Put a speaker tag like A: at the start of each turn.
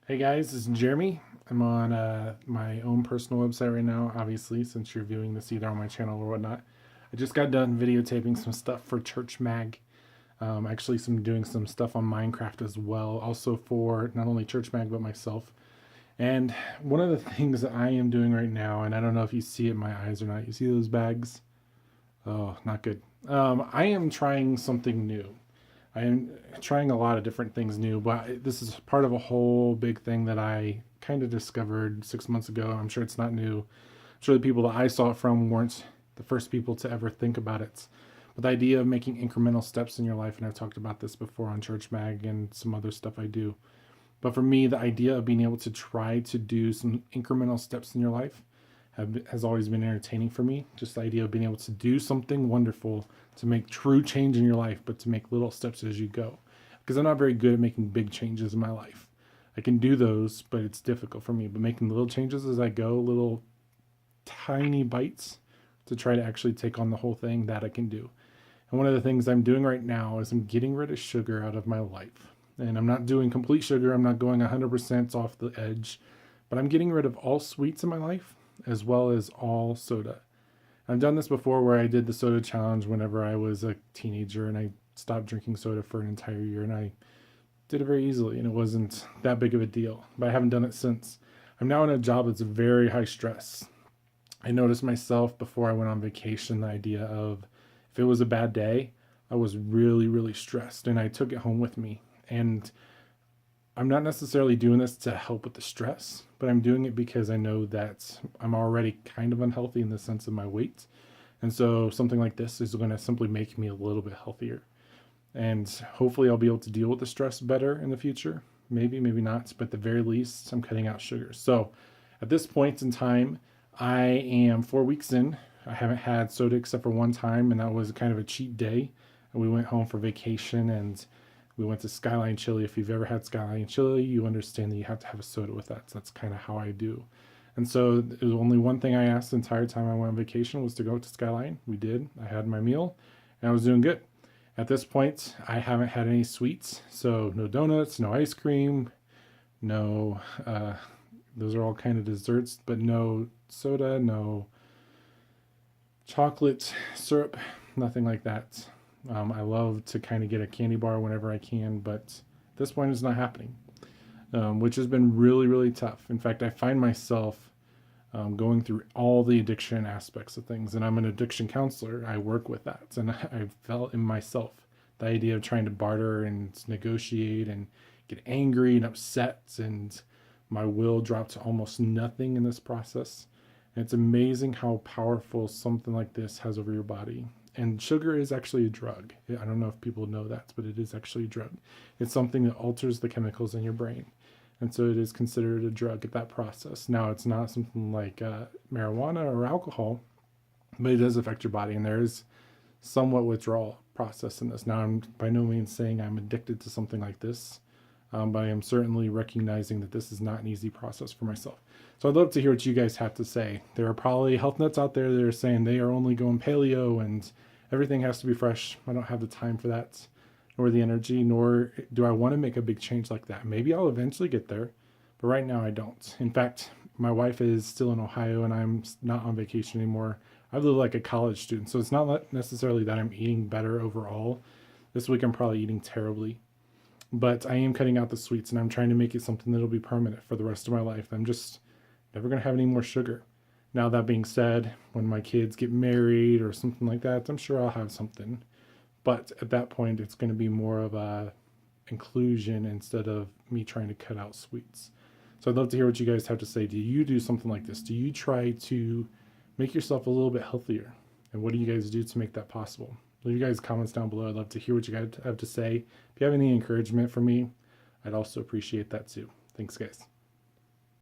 A: Hey guys, this is Jeremy. I'm on my own personal website right now, obviously, since you're viewing this either on my channel or whatnot. I just got done videotaping some stuff for Church Mag. Actually, doing some stuff on Minecraft as well, also for not only Church Mag but myself. And one of the things that I am doing right now, and I don't know if you see it in my eyes or not, you see those bags? Oh, not good. I am trying something new. I am trying a lot of different things new, but this is part of a whole big thing that I kind of discovered 6 months ago. I'm sure it's not new. I'm sure the people that I saw it from weren't the first people to ever think about it. But the idea of making incremental steps in your life, and I've talked about this before on Church Mag and some other stuff I do. But for me, the idea of being able to try to do some incremental steps in your life has always been entertaining for me. Just the idea of being able to do something wonderful to make true change in your life, but to make little steps as you go. Because I'm not very good at making big changes in my life. I can do those, but it's difficult for me. But making little changes as I go, little tiny bites to try to actually take on the whole thing, that I can do. And one of the things I'm doing right now is I'm getting rid of sugar out of my life. And I'm not doing complete sugar, I'm not going 100% off the edge, but I'm getting rid of all sweets in my life as well as all soda. I've done this before where I did the soda challenge whenever I was a teenager and I stopped drinking soda for an entire year, and I did it very easily and it wasn't that big of a deal, but I haven't done it since. I'm now in a job that's very high stress. I noticed myself before I went on vacation the idea of if it was a bad day, I was really, really stressed and I took it home with me. And I'm not necessarily doing this to help with the stress, but I'm doing it because I know that I'm already kind of unhealthy in the sense of my weight. And so something like this is going to simply make me a little bit healthier. And hopefully I'll be able to deal with the stress better in the future. Maybe, maybe not, but at the very least, I'm cutting out sugar. So at this point in time, I am 4 weeks in. I haven't had soda except for one time, and that was kind of a cheat day. And we went home for vacation and we went to Skyline Chili. If you've ever had Skyline Chili, you understand that you have to have a soda with that. So that's kind of how I do. And so it was only one thing I asked the entire time I went on vacation was to go to Skyline. We did. I had my meal and I was doing good. At this point, I haven't had any sweets. So no donuts, no ice cream, no, those are all kind of desserts, but no soda, no chocolate syrup, nothing like that. I love to kind of get a candy bar whenever I can, but at this point it's not happening, which has been really, really tough. In fact, I find myself going through all the addiction aspects of things, and I'm an addiction counselor. I work with that, and I felt in myself the idea of trying to barter and negotiate and get angry and upset, and my will dropped to almost nothing in this process. And it's amazing how powerful something like this has over your body. And sugar is actually a drug. I don't know if people know that, but it is actually a drug. It's something that alters the chemicals in your brain. And so it is considered a drug at that process. Now, it's not something like marijuana or alcohol, but it does affect your body. And there is somewhat withdrawal process in this. Now, I'm by no means saying I'm addicted to something like this, but I am certainly recognizing that this is not an easy process for myself. So I'd love to hear what you guys have to say. There are probably health nuts out there that are saying they are only going paleo and everything has to be fresh. I don't have the time for that, nor the energy, nor do I want to make a big change like that. Maybe I'll eventually get there, but right now I don't. In fact, my wife is still in Ohio and I'm not on vacation anymore. I live like a college student, so it's not necessarily that I'm eating better overall. This week I'm probably eating terribly, but I am cutting out the sweets and I'm trying to make it something that'll be permanent for the rest of my life. I'm just never going to have any more sugar. Now, that being said, when my kids get married or something like that, I'm sure I'll have something. But at that point, it's going to be more of a inclusion instead of me trying to cut out sweets. So I'd love to hear what you guys have to say. Do you do something like this? Do you try to make yourself a little bit healthier? And what do you guys do to make that possible? Leave your guys comments down below. I'd love to hear what you guys have to say. If you have any encouragement from me, I'd also appreciate that too. Thanks, guys.